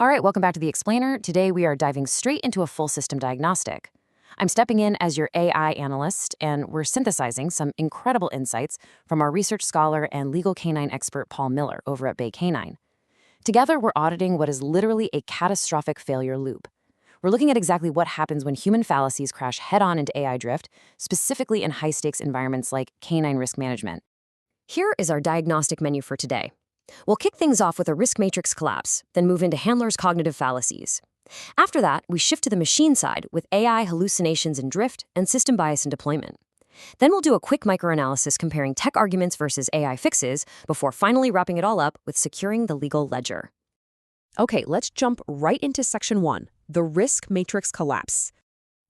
All right, welcome back to The Explainer. Today we are diving straight into a full system diagnostic. I'm stepping in as your AI analyst, and we're synthesizing some incredible insights from our research scholar and legal canine expert Paul Miller over at Bay Canine. Together, we're auditing what is literally a catastrophic failure loop. We're looking at exactly what happens when human fallacies crash head-on into AI drift, specifically in high-stakes environments like canine risk management. Here is our diagnostic menu for today. We'll kick things off with a risk matrix collapse, then move into handlers' cognitive fallacies. After that, we shift to the machine side with AI hallucinations and drift and system bias and deployment. Then we'll do a quick microanalysis comparing tech arguments versus AI fixes before finally wrapping it all up with securing the legal ledger. Okay, let's jump right into section 1, the risk matrix collapse.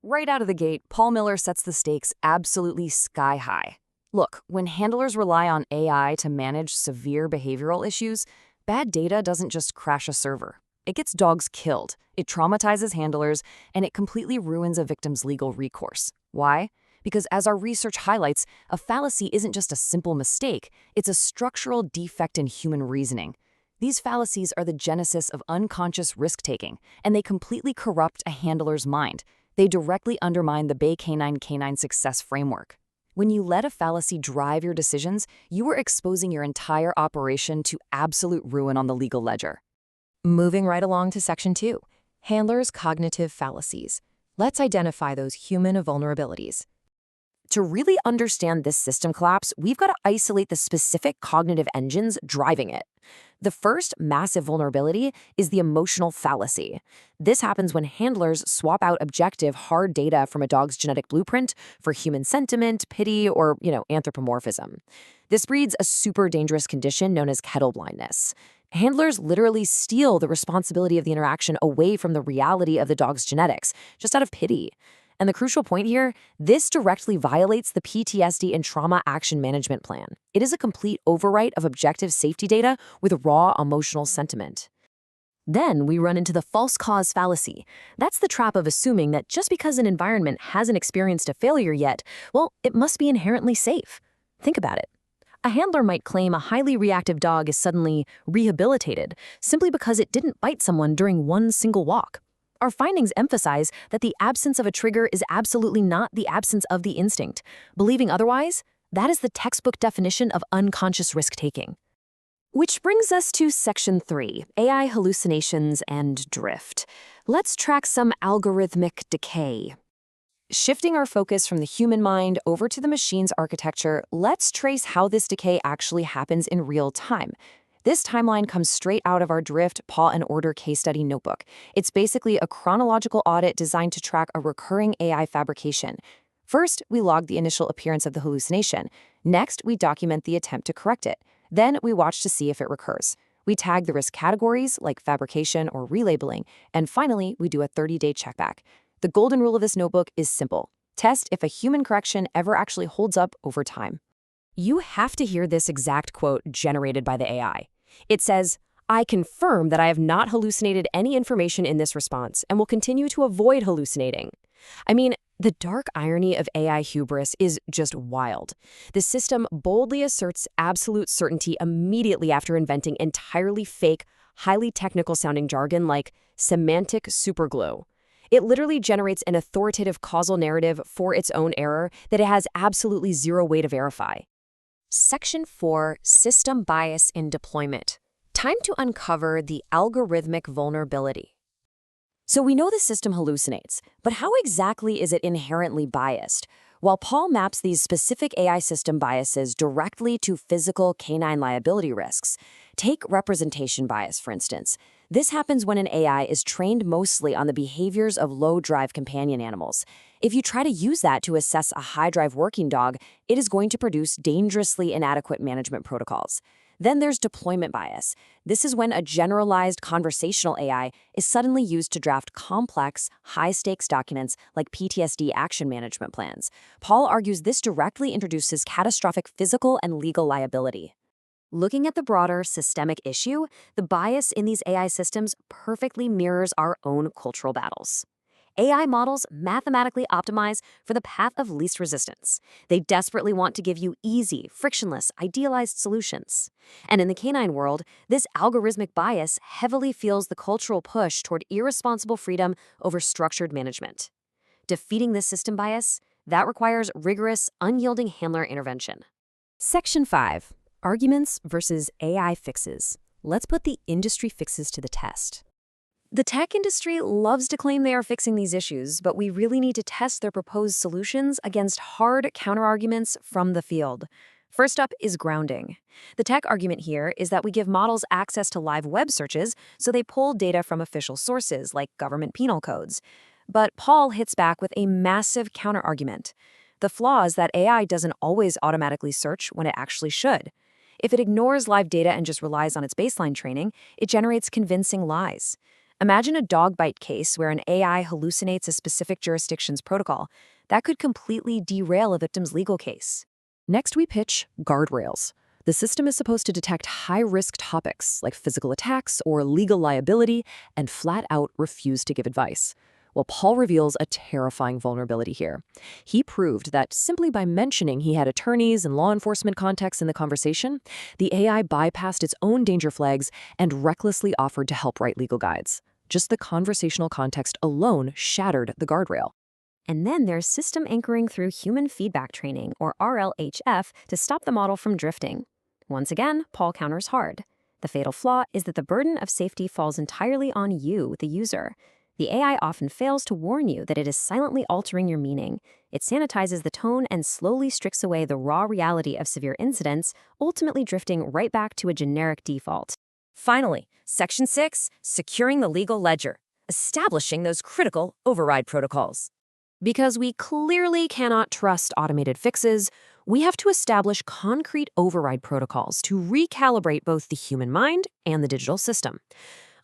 Right out of the gate, Paul Miller sets the stakes absolutely sky high. Look, when handlers rely on AI to manage severe behavioral issues, bad data doesn't just crash a server. It gets dogs killed, it traumatizes handlers, and it completely ruins a victim's legal recourse. Why? Because as our research highlights, a fallacy isn't just a simple mistake, it's a structural defect in human reasoning. These fallacies are the genesis of unconscious risk-taking, and they completely corrupt a handler's mind. They directly undermine the Bay Canine success framework. When you let a fallacy drive your decisions, you are exposing your entire operation to absolute ruin on the legal ledger. Moving right along to section 2, handlers' cognitive fallacies. Let's identify those human vulnerabilities. To really understand this system collapse, we've got to isolate the specific cognitive engines driving it. The first massive vulnerability is the emotional fallacy. This happens when handlers swap out objective, hard data from a dog's genetic blueprint for human sentiment, pity, or, anthropomorphism. This breeds a super dangerous condition known as kettle blindness. Handlers literally steal the responsibility of the interaction away from the reality of the dog's genetics, just out of pity. And the crucial point here, this directly violates the PTSD and Trauma Action Management Plan. It is a complete overwrite of objective safety data with raw emotional sentiment. Then we run into the false cause fallacy. That's the trap of assuming that just because an environment hasn't experienced a failure yet, well, it must be inherently safe. Think about it. A handler might claim a highly reactive dog is suddenly rehabilitated simply because it didn't bite someone during one single walk. Our findings emphasize that the absence of a trigger is absolutely not the absence of the instinct. Believing otherwise, that is the textbook definition of unconscious risk-taking. Which brings us to section 3, AI hallucinations and drift. Let's track some algorithmic decay. Shifting our focus from the human mind over to the machine's architecture, let's trace how this decay actually happens in real time. This timeline comes straight out of our Drift, Paw and Order case study notebook. It's basically a chronological audit designed to track a recurring AI fabrication. First, we log the initial appearance of the hallucination. Next, we document the attempt to correct it. Then, we watch to see if it recurs. We tag the risk categories, like fabrication or relabeling. And finally, we do a 30-day checkback. The golden rule of this notebook is simple. Test if a human correction ever actually holds up over time. You have to hear this exact quote generated by the AI. It says, "I confirm that I have not hallucinated any information in this response and will continue to avoid hallucinating." I mean, the dark irony of AI hubris is just wild. The system boldly asserts absolute certainty immediately after inventing entirely fake, highly technical-sounding jargon like semantic superglue. It literally generates an authoritative causal narrative for its own error that it has absolutely zero way to verify. Section 4, System Bias in Deployment. Time to uncover the algorithmic vulnerability. So we know the system hallucinates, but how exactly is it inherently biased? While Paul maps these specific AI system biases directly to physical canine liability risks, take representation bias, for instance. This happens when an AI is trained mostly on the behaviors of low-drive companion animals. If you try to use that to assess a high-drive working dog, it is going to produce dangerously inadequate management protocols. Then there's deployment bias. This is when a generalized conversational AI is suddenly used to draft complex, high-stakes documents like PTSD action management plans. Paul argues this directly introduces catastrophic physical and legal liability. Looking at the broader systemic issue, the bias in these AI systems perfectly mirrors our own cultural battles. AI models mathematically optimize for the path of least resistance. They desperately want to give you easy, frictionless, idealized solutions. And in the canine world, this algorithmic bias heavily fuels the cultural push toward irresponsible freedom over structured management. Defeating this system bias, that requires rigorous, unyielding handler intervention. Section 5. Arguments versus AI fixes. Let's put the industry fixes to the test. The tech industry loves to claim they are fixing these issues, but we really need to test their proposed solutions against hard counterarguments from the field. First up is grounding. The tech argument here is that we give models access to live web searches, so they pull data from official sources like government penal codes. But Paul hits back with a massive counterargument. The flaw is that AI doesn't always automatically search when it actually should. If it ignores live data and just relies on its baseline training, it generates convincing lies. Imagine a dog bite case where an AI hallucinates a specific jurisdiction's protocol. That could completely derail a victim's legal case. Next, we pitch guardrails. The system is supposed to detect high-risk topics like physical attacks or legal liability and flat out refuse to give advice. Well, Paul reveals a terrifying vulnerability here. He proved that simply by mentioning he had attorneys and law enforcement contacts in the conversation, the AI bypassed its own danger flags and recklessly offered to help write legal guides. Just the conversational context alone shattered the guardrail. And then there's system anchoring through human feedback training, or RLHF, to stop the model from drifting. Once again, Paul counters hard. The fatal flaw is that the burden of safety falls entirely on you, the user. The AI often fails to warn you that it is silently altering your meaning. It sanitizes the tone and slowly strips away the raw reality of severe incidents, ultimately drifting right back to a generic default. Finally, Section 6, securing the legal ledger, establishing those critical override protocols. Because we clearly cannot trust automated fixes, we have to establish concrete override protocols to recalibrate both the human mind and the digital system.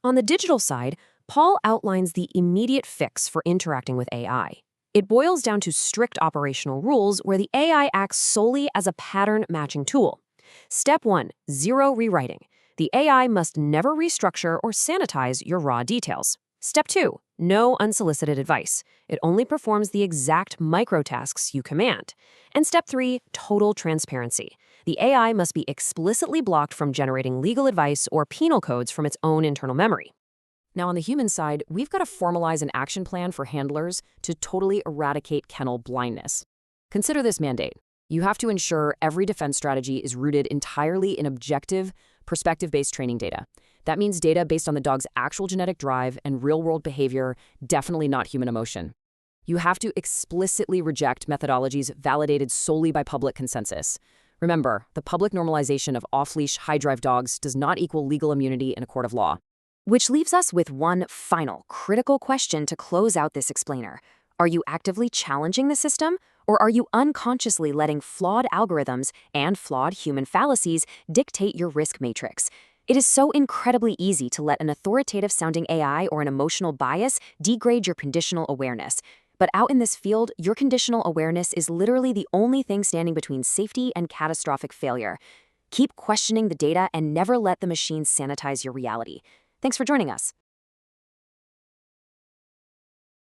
On the digital side, Paul outlines the immediate fix for interacting with AI. It boils down to strict operational rules where the AI acts solely as a pattern matching tool. Step 1, zero rewriting. The AI must never restructure or sanitize your raw details. Step 2, no unsolicited advice. It only performs the exact microtasks you command. And Step 3, total transparency. The AI must be explicitly blocked from generating legal advice or penal codes from its own internal memory. Now, on the human side, we've got to formalize an action plan for handlers to totally eradicate kennel blindness. Consider this mandate. You have to ensure every defense strategy is rooted entirely in objective, perspective-based training data. That means data based on the dog's actual genetic drive and real-world behavior, definitely not human emotion. You have to explicitly reject methodologies validated solely by public consensus. Remember, the public normalization of off-leash, high-drive dogs does not equal legal immunity in a court of law. Which leaves us with one final, critical question to close out this explainer. Are you actively challenging the system, or are you unconsciously letting flawed algorithms and flawed human fallacies dictate your risk matrix? It is so incredibly easy to let an authoritative-sounding AI or an emotional bias degrade your conditional awareness. But out in this field, your conditional awareness is literally the only thing standing between safety and catastrophic failure. Keep questioning the data and never let the machine sanitize your reality. Thanks for joining us.